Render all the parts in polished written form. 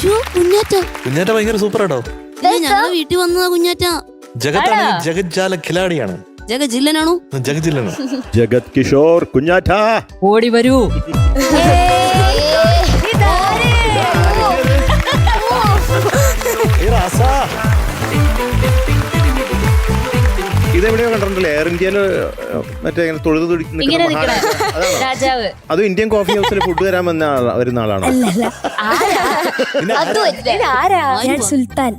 കുഞ്ഞാറ്റ ഭയങ്കര സൂപ്പർ ആട്ടോ. ഞങ്ങളെ വീട്ടിൽ വന്നതാ കുഞ്ഞാറ്റ. ജഗത്താണെങ്കിൽ ജഗജ്ജാല ഖിലാടിയാണ്. ജഗജില്ലനാണോ? ജഗജില്ലാണ്. ജഗത് കിഷോർ കുഞ്ഞാറ്റ ഓടി വരൂ. ഇതെവിടെയോ കണ്ടിട്ടുണ്ടല്ലോ, എയർ ഇന്ത്യയില് മറ്റേ തൊഴുതു രാജാവ്. അതും ഇന്ത്യൻ കോഫി ഹൗസിൽ ഫുഡ് തരാൻ വരുന്ന ആളാണോ? ഞാൻ സുൽത്താൻ.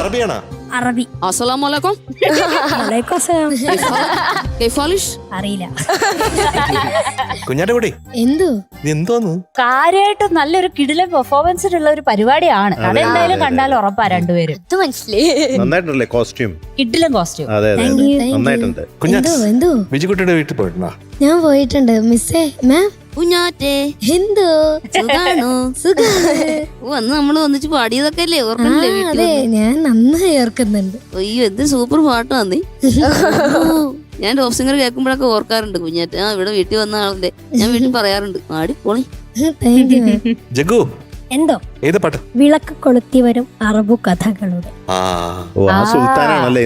അറബിയാണോ? അറബി. അസ്സലാമലൈക്കും. അറിയില്ല. കുഞ്ഞാറ്റ കൂടി എന്തോ എന്തോന്ന് കാര്യമായിട്ട് നല്ലൊരു കിടിലൻ പെർഫോമൻസിനുള്ള ഒരു പരിപാടിയാണ്. അതെന്തായാലും കണ്ടാൽ ഉറപ്പാ രണ്ടുപേരും. നന്നായിട്ടുണ്ടല്ലേ കോസ്റ്റ്യൂം? കിടിലൻ കോസ്റ്റ്യൂം. അതെ അതെ നന്നായിട്ടുണ്ട്. കുഞ്ഞാറ്റ എന്തോ വിജിക്കുട്ടിയുടെ വീട്ടിൽ പോയിട്ടുണ്ടോ? ഞാൻ പോയിട്ടുണ്ട് മിസ്സേ. മാം കുഞ്ഞാറ്റേ എന്തോ സുഖാണോ? വന്ന് നമ്മള് ഒന്നിച്ച് പാടിയതൊക്കെ അല്ലേ ഓർക്കണില്ലേ? അതെ ഞാൻ നന്നായി ഓർക്കുന്നുണ്ട്. അയ്യോ എന്ത് സൂപ്പർ പാട്ടാന്നേ. ഞാൻ ടോപ്പ് സിംഗർ കേൾക്കുമ്പോഴൊക്കെ ഓർക്കാറുണ്ട് കുഞ്ഞാറ്റ. ഇവിടെ വീട്ടിൽ വന്ന ആളുടെ ഞാൻ വീട്ടിൽ പറയാറുണ്ട് ആടി പോളി. Thank you. ജഗ്ഗു എന്തോ ഏത് പാട്ട്? വിളക്ക് കൊളുത്തി വരും അറബു കഥകളുടെ. സുൽത്താനാണല്ലേ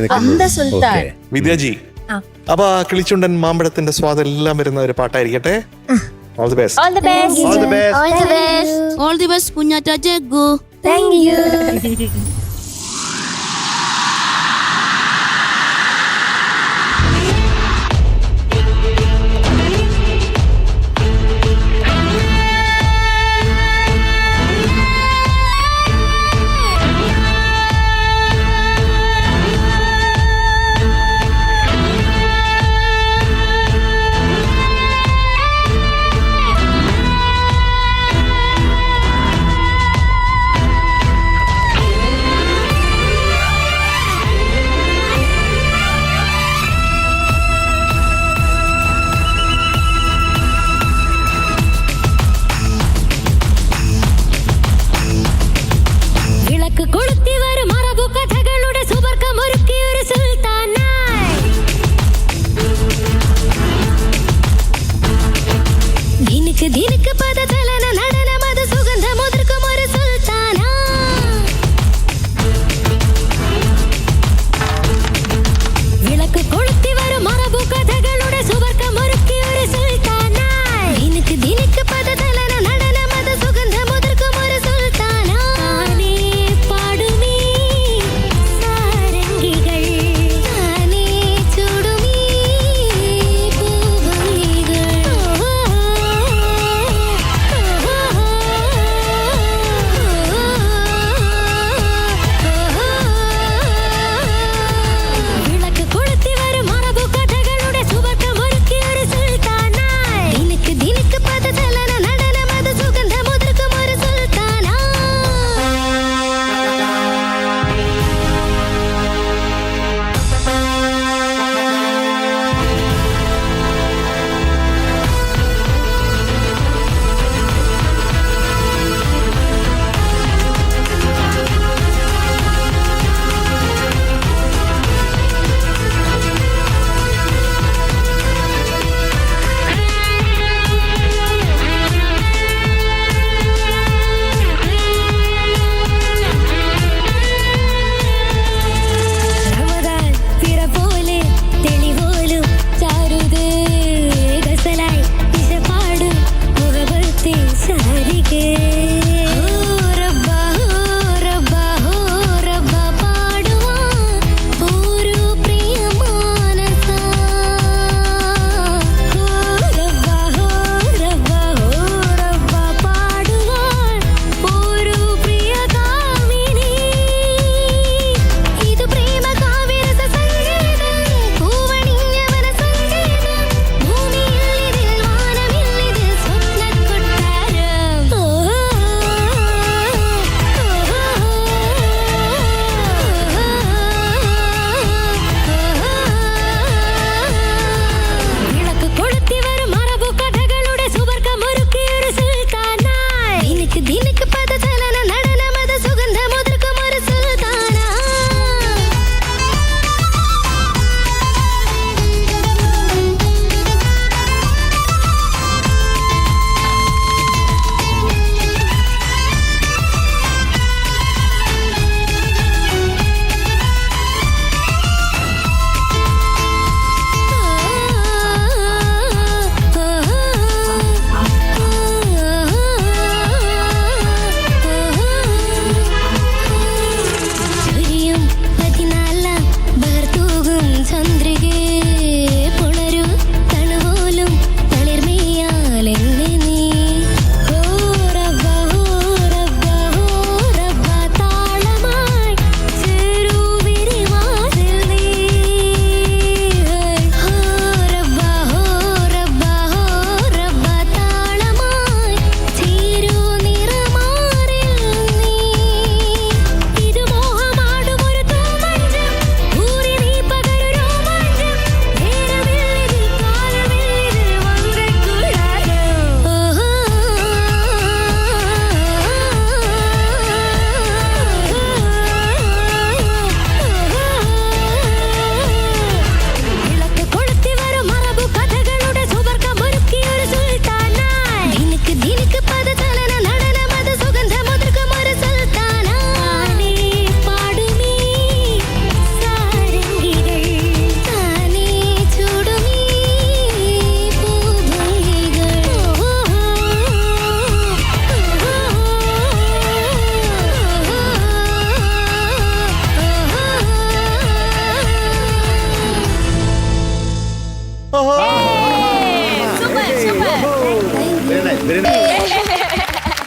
സുൽത്താൻ. വിദ്യാജി. അപ്പൊ കിളിച്ചുണ്ടൻ മാമ്പഴത്തിന്റെ സ്വാദെല്ലാം വരുന്ന ഒരു പാട്ടായിരിക്കട്ടെ. All the best. All the best. All the best. All the best. All the best Kunjatta Jaggu. Thank you.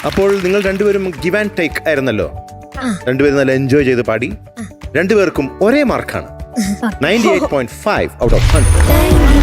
അപ്പോൾ നിങ്ങൾ രണ്ടുപേരും ഗിവ് ആൻഡ് ടേക്ക് ആയിരുന്നല്ലോ. രണ്ടുപേരും നല്ല എൻജോയ് ചെയ്ത് പാടി. രണ്ടുപേർക്കും ഒരേ മാർക്കാണ്. 98.5 ഔട്ട് ഓഫ് 100.